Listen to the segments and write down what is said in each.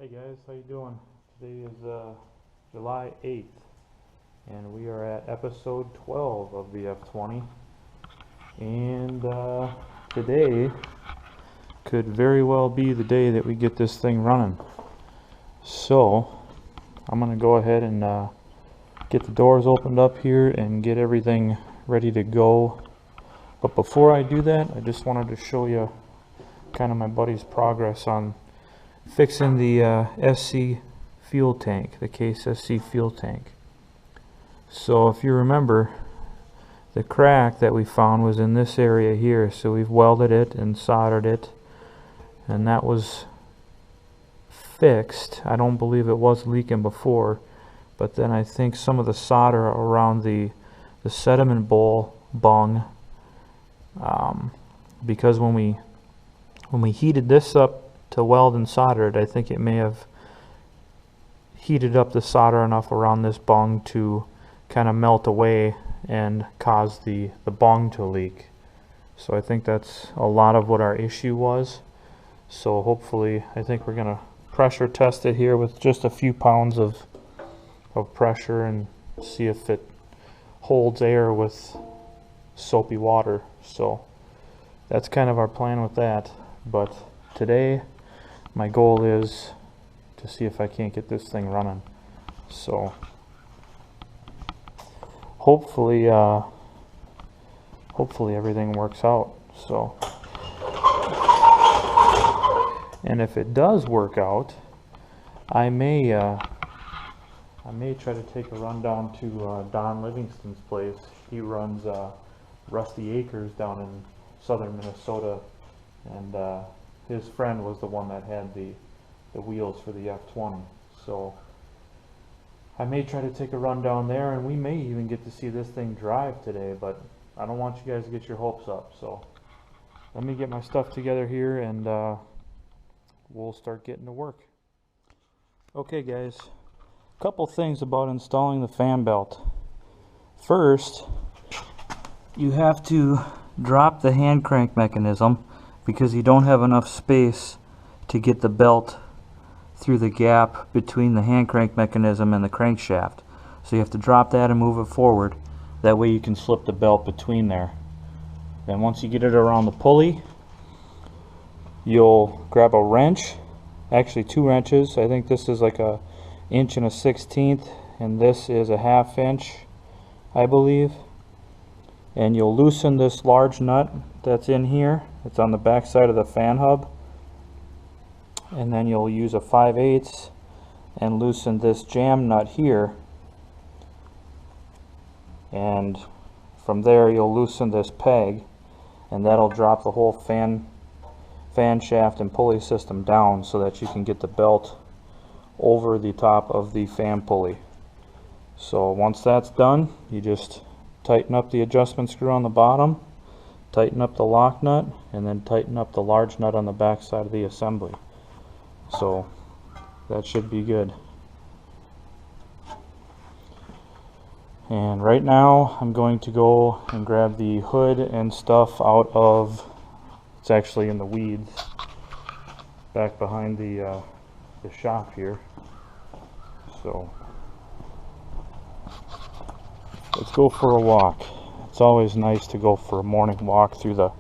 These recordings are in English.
Hey guys, how you doing? Today is July 8th and we are at episode 12 of the F20, and today could very well be the day that we get this thing running. So I'm gonna go ahead and get the doors opened up here and get everything ready to go. But before I do that, I just wanted to show you kind of my buddy's progress on fixing the SC fuel tank, the case SC fuel tank. So if you remember, the crack that we found was in this area here, so we've welded it and soldered it, and that was fixed. I don't believe it was leaking before, but then I think some of the solder around the sediment bowl bung, because when we heated this up to weld and solder it, I think it may have heated up the solder enough around this bung to kind of melt away and cause the bung to leak. So I think that's a lot of what our issue was. So hopefully, I think we're gonna pressure test it here with just a few pounds of pressure and see if it holds air with soapy water. So that's kind of our plan with that. But today my goal is to see if I can't get this thing running. So hopefully everything works out. So, and if it does work out, I may try to take a run down to Don Livingston's place. He runs Rusty Acres down in southern Minnesota, and his friend was the one that had the wheels for the F20. So I may try to take a run down there, and we may even get to see this thing drive today, but I don't want you guys to get your hopes up. So let me get my stuff together here, and we'll start getting to work. Okay guys, a couple things about installing the fan belt. First, you have to drop the hand crank mechanism because you don't have enough space to get the belt through the gap between the hand crank mechanism and the crankshaft. So you have to drop that and move it forward. That way you can slip the belt between there. Then once you get it around the pulley, you'll grab a wrench, actually two wrenches. I think this is like a 1 1/16", and this is a 1/2 inch, I believe. And you'll loosen this large nut that's in here. It's on the back side of the fan hub. And then you'll use a 5/8 and loosen this jam nut here. And from there you'll loosen this peg, and that'll drop the whole fan shaft and pulley system down so that you can get the belt over the top of the fan pulley. So once that's done, you just tighten up the adjustment screw on the bottom, tighten up the lock nut, and then tighten up the large nut on the back side of the assembly. So that should be good. And right now I'm going to go and grab the hood and stuff out of, it's actually in the weeds back behind the shop here. So let's go for a walk. It's always nice to go for a morning walk through the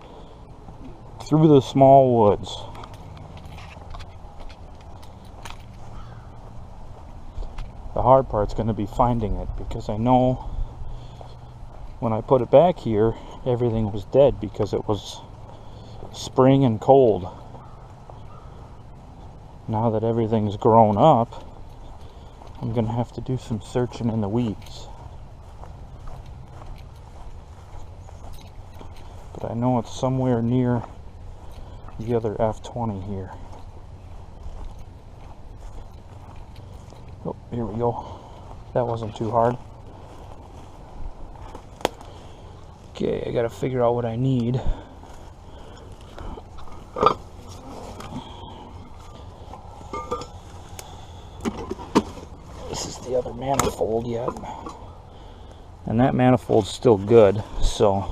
small woods. The hard part's going to be finding it, because I know when I put it back here, everything was dead because it was spring and cold. Now that everything's grown up, I'm going to have to do some searching in the weeds. But I know it's somewhere near the other F20 here. Oh, here we go. That wasn't too hard. Okay, I gotta figure out what I need. This is the other manifold yet. And that manifold's still good, so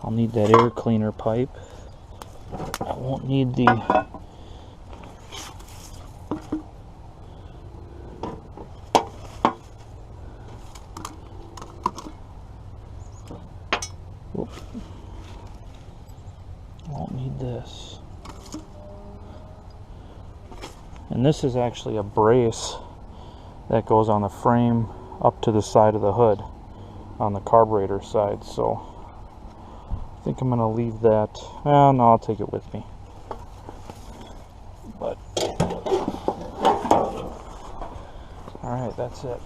I'll need that air cleaner pipe. I won't need the this. And this is actually a brace that goes on the frame up to the side of the hood on the carburetor side, so I think I'm going to leave that. Well, no, I'll take it with me. But alright, that's it.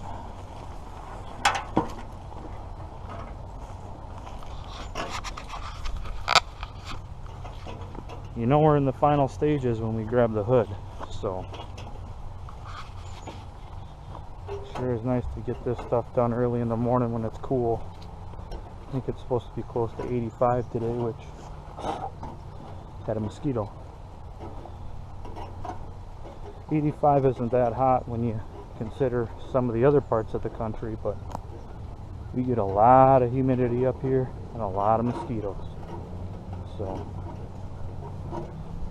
You know we're in the final stages when we grab the hood, so sure is nice to get this stuff done early in the morning when it's cool. I think it's supposed to be close to 85 today, which had a mosquito. 85 isn't that hot when you consider some of the other parts of the country, but we get a lot of humidity up here and a lot of mosquitoes. So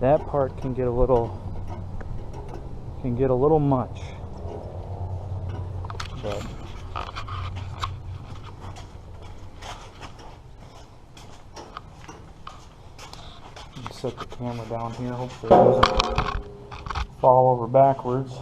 that part can get a little much, but set the camera down here, hopefully it doesn't fall over backwards.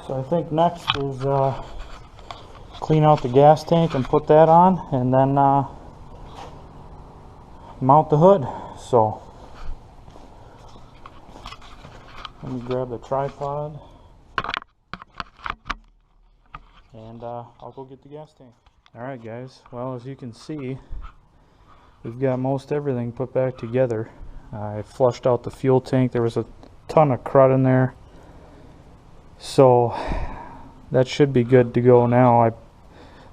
So I think next is clean out the gas tank and put that on, and then mount the hood. So let me grab the tripod and I'll go get the gas tank. Alright guys, well, as you can see, we've got most everything put back together. I flushed out the fuel tank. There was a ton of crud in there, so that should be good to go now.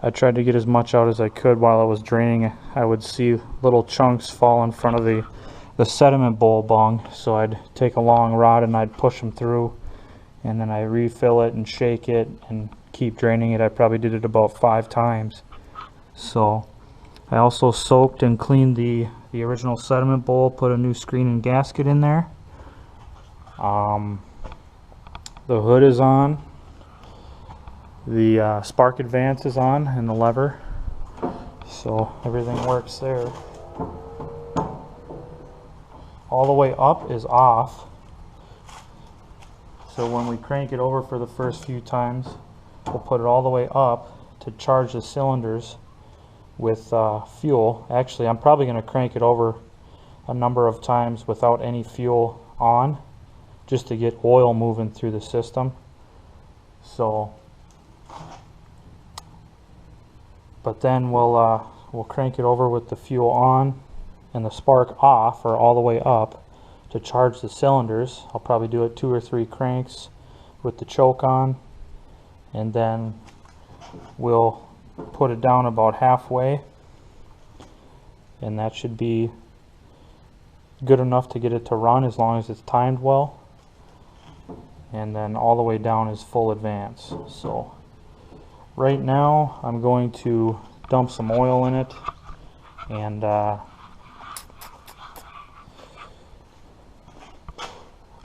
I tried to get as much out as I could while I was draining. I would see little chunks fall in front of the sediment bowl bung, so I'd take a long rod and I'd push them through, and then I refill it and shake it and keep draining it. I probably did it about 5 times. So I also soaked and cleaned the original sediment bowl, put a new screen and gasket in there. The hood is on. The spark advance is on, and the lever, so everything works there. All the way up is off, so when we crank it over for the first few times, we'll put it all the way up to charge the cylinders with fuel. Actually, I'm probably going to crank it over a number of times without any fuel on, just to get oil moving through the system. So but then we'll crank it over with the fuel on and the spark off, or all the way up, to charge the cylinders. I'll probably do it 2 or 3 cranks with the choke on, and then we'll put it down about halfway, and that should be good enough to get it to run as long as it's timed well. And then all the way down is full advance. So right now I'm going to dump some oil in it, and oh,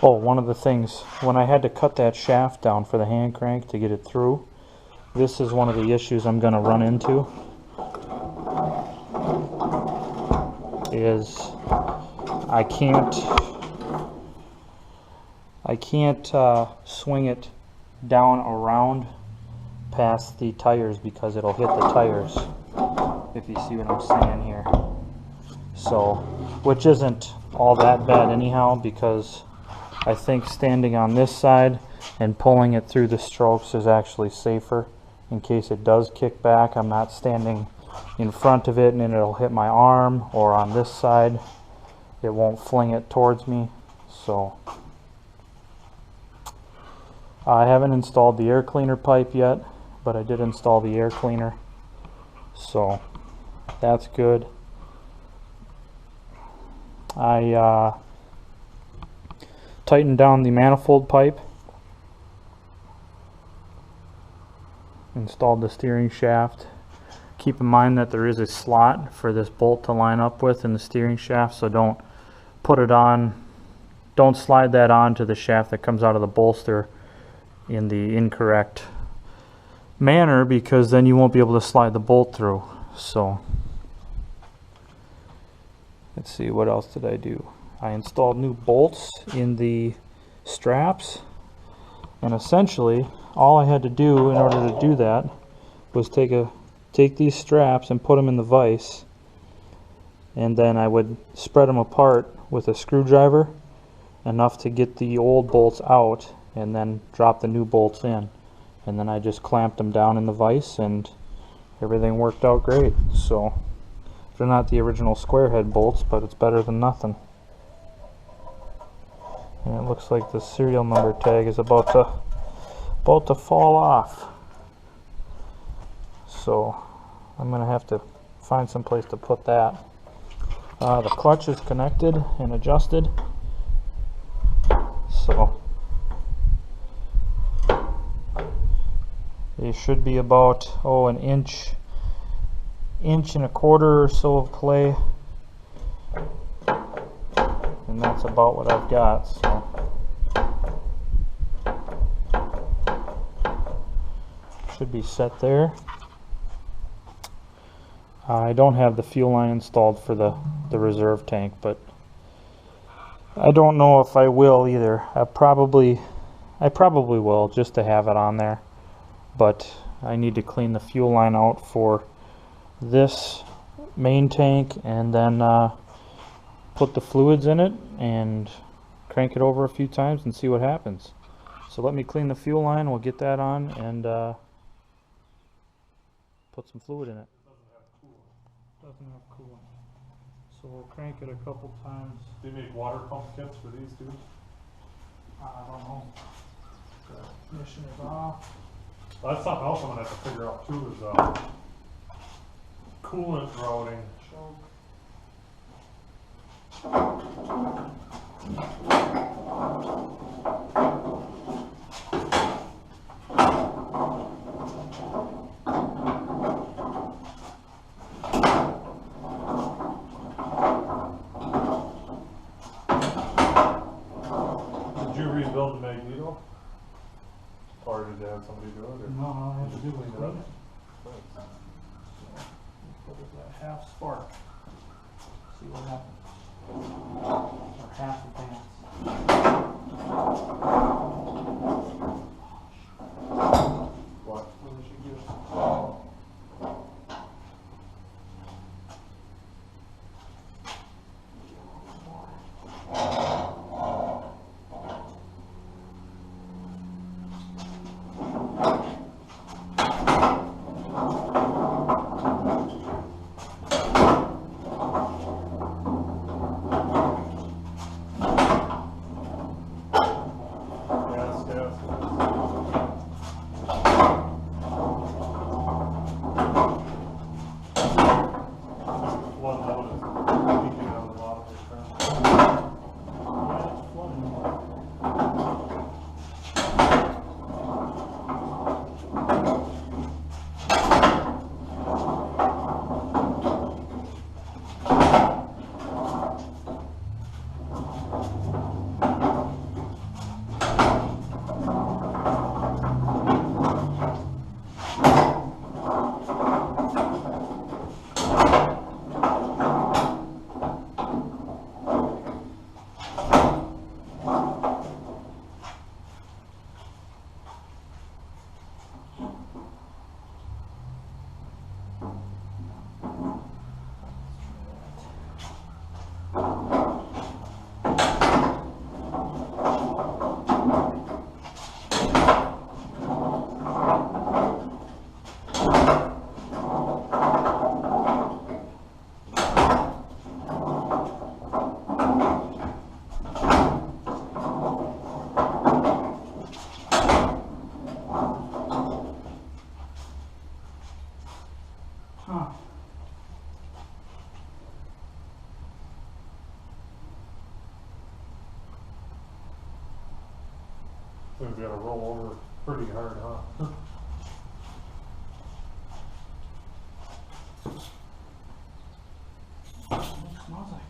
one of the things, when I had to cut that shaft down for the hand crank to get it through, this is one of the issues I'm going to run into, is I can't swing it down around past the tires because it'll hit the tires, if you see what I'm saying here. So, which isn't all that bad anyhow, because I think standing on this side and pulling it through the strokes is actually safer in case it does kick back. I'm not standing in front of it and then it'll hit my arm, or on this side it won't fling it towards me. So I haven't installed the air cleaner pipe yet, but I did install the air cleaner, so that's good. I tightened down the manifold pipe, installed the steering shaft. Keep in mind that there is a slot for this bolt to line up with in the steering shaft, so don't put it on, don't slide that onto the shaft that comes out of the bolster in the incorrect manner, because then you won't be able to slide the bolt through. So let's see, what else did I do? I installed new bolts in the straps, and essentially all I had to do in order to do that was take these straps and put them in the vise, and then I would spread them apart with a screwdriver enough to get the old bolts out, and then drop the new bolts in, and then I just clamped them down in the vise and everything worked out great. So they're not the original square head bolts, but it's better than nothing. And it looks like the serial number tag is about to fall off. So I'm gonna have to find some place to put that. The clutch is connected and adjusted, so it should be about an inch and a quarter or so of play, and that's about what I've got. So should be set there. I don't have the fuel line installed for the reserve tank, but I don't know if I will either. I probably will, just to have it on there, but I need to clean the fuel line out for this main tank, and then put the fluids in it and crank it over a few times and see what happens. So let me clean the fuel line, we'll get that on, and put some fluid in it. Doesn't have coolant. So we'll crank it a couple times. Do you make water pump kits for these too? I don't know. The ignition is off. Well, that's something else I'm gonna have to figure out too, is coolant routing. Did you rebuild the magneto? Or did they have somebody do it? Or? No, all I have to do is Clean it clean up? it. Put it at half spark. See what happens. Or half advance. What? Where did she go? Gas. thing's gotta roll over pretty hard, huh? It smells like.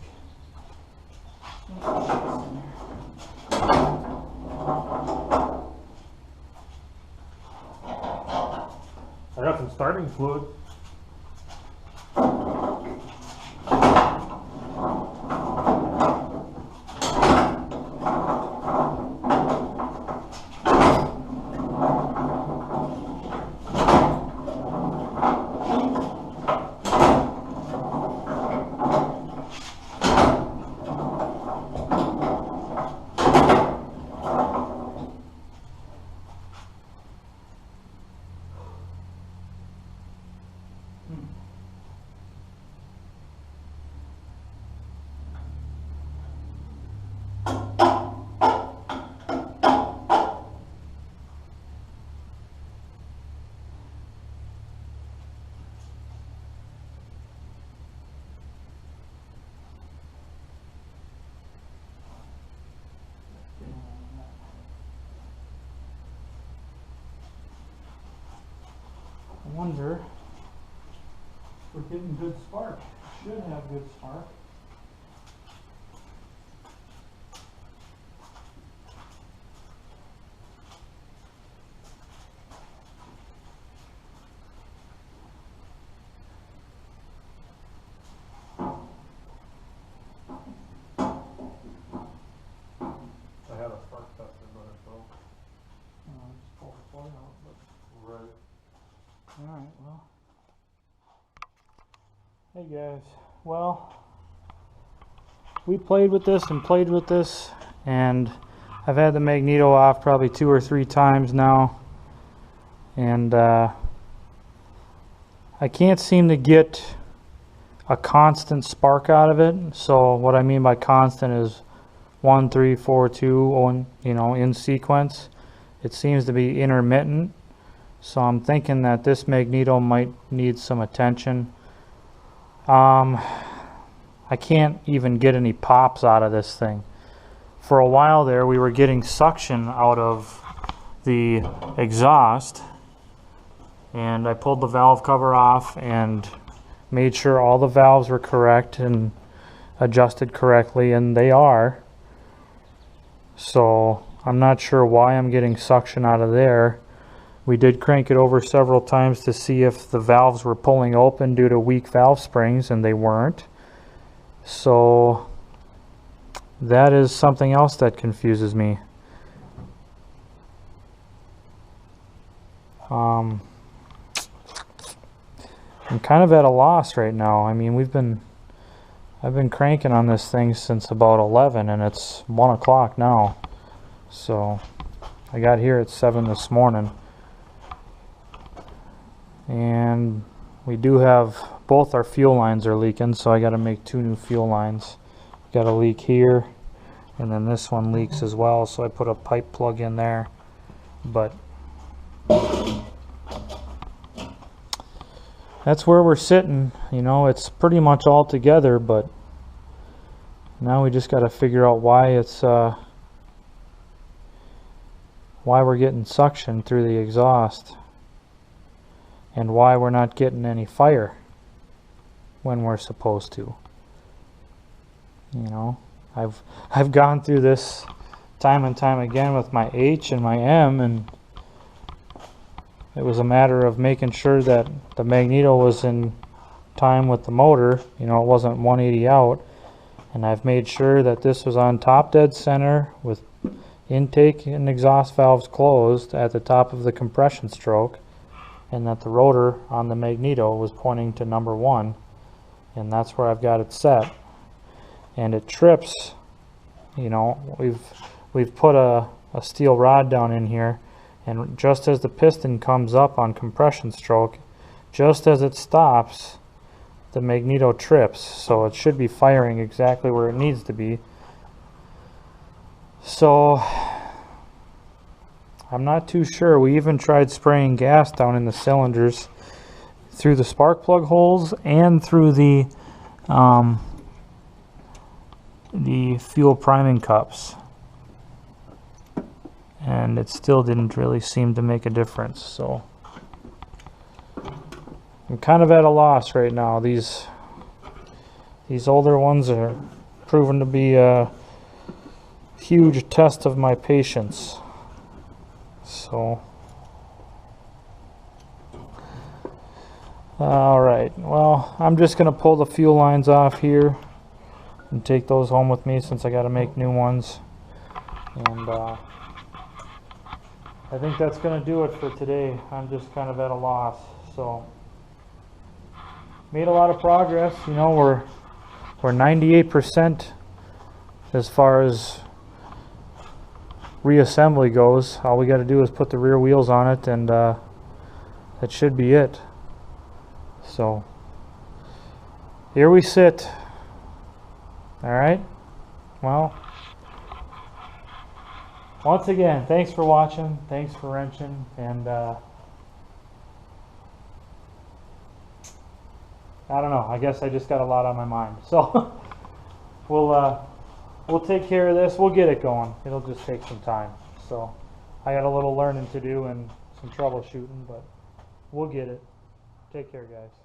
I got some starting fluid. I wonder if we're getting good spark. Should have good spark. I had a spark tester, but it broke. Just pull the plug out, but Right. alright, well. Hey guys, well, we played with this and played with this, and I've had the magneto off probably 2 or 3 times now, and I can't seem to get a constant spark out of it. So what I mean by constant is 1, 3, 4, 2 on, you know, in sequence. It seems to be intermittent. So I'm thinking that this magneto might need some attention. I can't even get any pops out of this thing. For a while there, we were getting suction out of the exhaust, and I pulled the valve cover off and made sure all the valves were correct and adjusted correctly, and they are. So I'm not sure why I'm getting suction out of there. We did crank it over several times to see if the valves were pulling open due to weak valve springs, and they weren't. So that is something else that confuses me. I'm kind of at a loss right now. I mean, I've been cranking on this thing since about 11, and it's 1 o'clock now. So I got here at 7 this morning. And we do have, both our fuel lines are leaking, so I got to make 2 new fuel lines. Got a leak here, and then this one leaks as well, so I put a pipe plug in there. But that's where we're sitting. You know, it's pretty much all together, but now we just got to figure out why it's why we're getting suction through the exhaust, and why we're not getting any fire when we're supposed to. You know, I've gone through this time and time again with my H and my M, and it was a matter of making sure that the magneto was in time with the motor. You know, it wasn't 180 out, and I've made sure that this was on top dead center with intake and exhaust valves closed at the top of the compression stroke, and that the rotor on the magneto was pointing to number 1, and that's where I've got it set. And it trips. You know, we've put a steel rod down in here, and just as the piston comes up on compression stroke, just as it stops, the magneto trips. So it should be firing exactly where it needs to be. So I'm not too sure. We even tried spraying gas down in the cylinders through the spark plug holes and through the fuel priming cups, and it still didn't really seem to make a difference. So I'm kind of at a loss right now. These older ones are proven to be a huge test of my patience. So all right, well, I'm just gonna pull the fuel lines off here and take those home with me since I got to make new ones. And I think that's going to do it for today. I'm just kind of at a loss. So made a lot of progress. You know, we're 98% as far as reassembly goes. All we got to do is put the rear wheels on it, and that should be it. So here we sit. All right. Well, once again, thanks for watching. Thanks for wrenching. And I don't know. I guess I just got a lot on my mind. So we'll take care of this. We'll get it going. It'll just take some time. So I got a little learning to do and some troubleshooting, but we'll get it. Take care, guys.